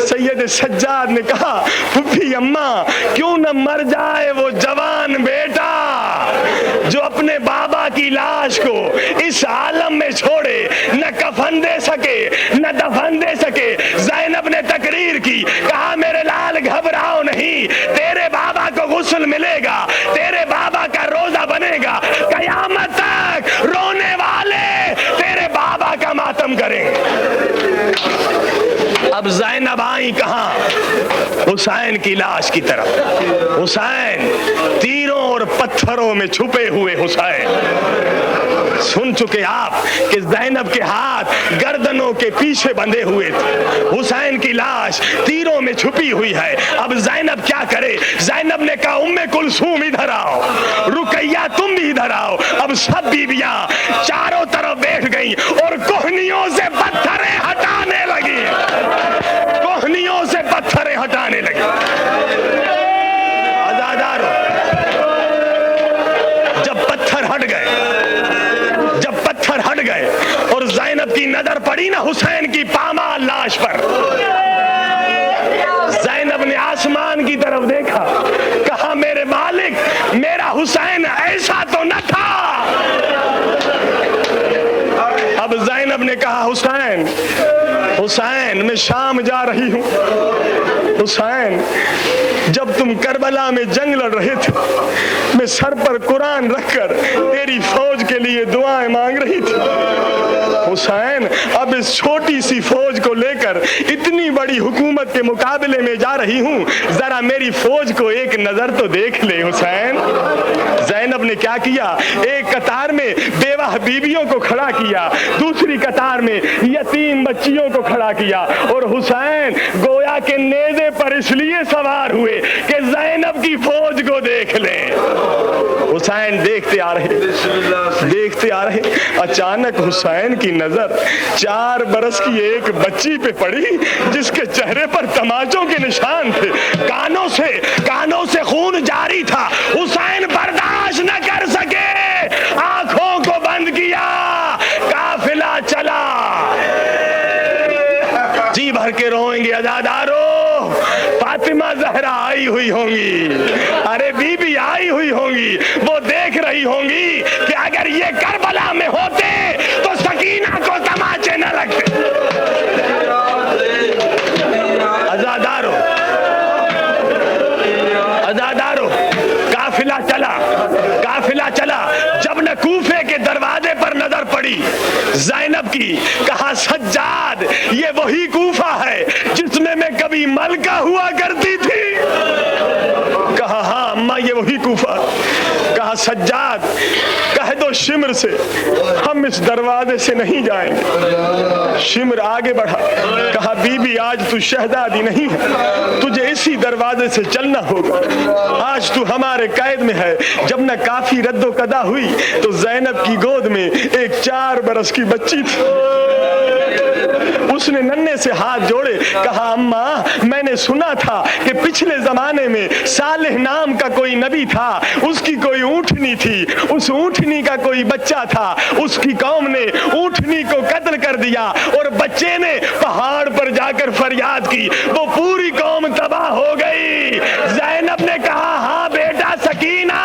سید سجاد نے کہا پھپھی اماں کیوں نہ مر جائے وہ جوان بیٹا جو اپنے بابا کی لاش کو اس عالم میں چھوڑے, نہ کفن دے سکے نہ دفن دے سکے. زینب نے تقریر کی, کہا میرے لال گھبراؤ نہیں, تیرے بابا کو غسل ملے گا, تیرے بابا کا روزہ بنے گا, قیامت تک رونے والے تیرے بابا کا ماتم کریں گے. اب زینب آئی کہاں؟ حسین کی لاش کی طرف. حسین تیروں اور پتھروں میں چھپے ہوئے حسین. سن چکے آپ کہ زینب کے ہاتھ گردنوں کے پیچھے بندھے ہوئے تھے, حسین کی لاش تیروں میں چھپی ہوئی ہے. اب زینب کیا کرے؟ زینب نے کہا ام کلثوم ادھر آؤ, رقیہ تم بھی ادھر آؤ. اب سب بیویاں چاروں طرف بیٹھ گئیں اور کوہنیوں سے پتھریں ہٹانے لگی, کوہنیوں سے پتھریں ہٹانے لگی. عزادارو جب پتھر ہٹ گئے اور زینب کی نظر پڑی نا حسین کی پامال لاش پر, زینب نے آسمان کی طرف دیکھا, کہا میرے مالک میرا حسین ایسا تو نہ تھا. اب زینب نے کہا حسین میں شام جا رہی ہوں. حسین جب تم کربلا میں جنگ لڑ رہے تھے میں سر پر قرآن رکھ کر تیری فوج کے لیے دعائیں مانگ رہی تھی. حسین اب اس چھوٹی سی فوج کو لے کر اتنی بڑی حکومت کے مقابلے میں جا رہی ہوں, ذرا میری فوج کو ایک نظر تو دیکھ لے. حسین زینب نے کیا کیا؟ ایک قطار میں بیوہ بیویوں کو کھڑا کیا, دوسری قطار میں یتیم بچیوں کو کھڑا کیا, اور حسین گویا گویا کہ نیزے پر اس لیے سوار ہوئے کہ زینب کی فوج کو دیکھ لیں۔ حسین دیکھتے آ رہے، اچانک حسین کی نظر 4 برس کی ایک بچی پہ پڑی جس کے چہرے پر تماچوں کے نشان تھے، کانوں سے خون جاری تھا۔ حسین برداشت نہ کر سکے، آنکھوں کو بند کیا، قافلہ چلا۔ جی بھر کے روئیں گے عزادارو، فاطمہ زہرا آئی ہوئی ہوں گی، ارے بی بی آئی ہوئی ہوں گی، وہ دیکھ رہی ہوں گی کہ اگر یہ کربلا میں ہوتے تو سکینہ کو تماچے نہ لگتے۔ عزادارو قافلہ چلا، جب نہ کوفے کے دروازے پر نظر پڑی زینب کی، کہا سجاد یہ وہی کوفہ ہے جس میں میں کبھی ملکہ ہوا کرتی تھی؟ کہا ہاں اماں یہ وہی کوفہ۔ کہا سجاد کہہ دو شمر سے ہم اس دروازے سے نہیں جائیں گے۔ شمر آگے بڑھا، کہا بی بی آج تو شہزادی نہیں ہے، تجھے اسی دروازے سے چلنا ہوگا، آج تو ہمارے قید میں ہے۔ جب نہ کافی رد و قدا ہوئی تو زینب کی گود میں ایک 4 برس کی بچی تھی۔ اس نے ننھے سے ہاتھ جوڑے، کہا اماں میں نے سنا تھا کہ پچھلے زمانے میں صالح نام کا کوئی نبی تھا، اس کی کوئی اونٹنی تھی، اس اونٹنی کا کوئی بچہ تھا، اس کی قوم نے اونٹنی کو قتل کر دیا اور بچے نے پہاڑ پر جا کر فریاد کی، وہ پوری قوم تباہ ہو گئی۔ زینب نے کہا ہاں بیٹا سکینہ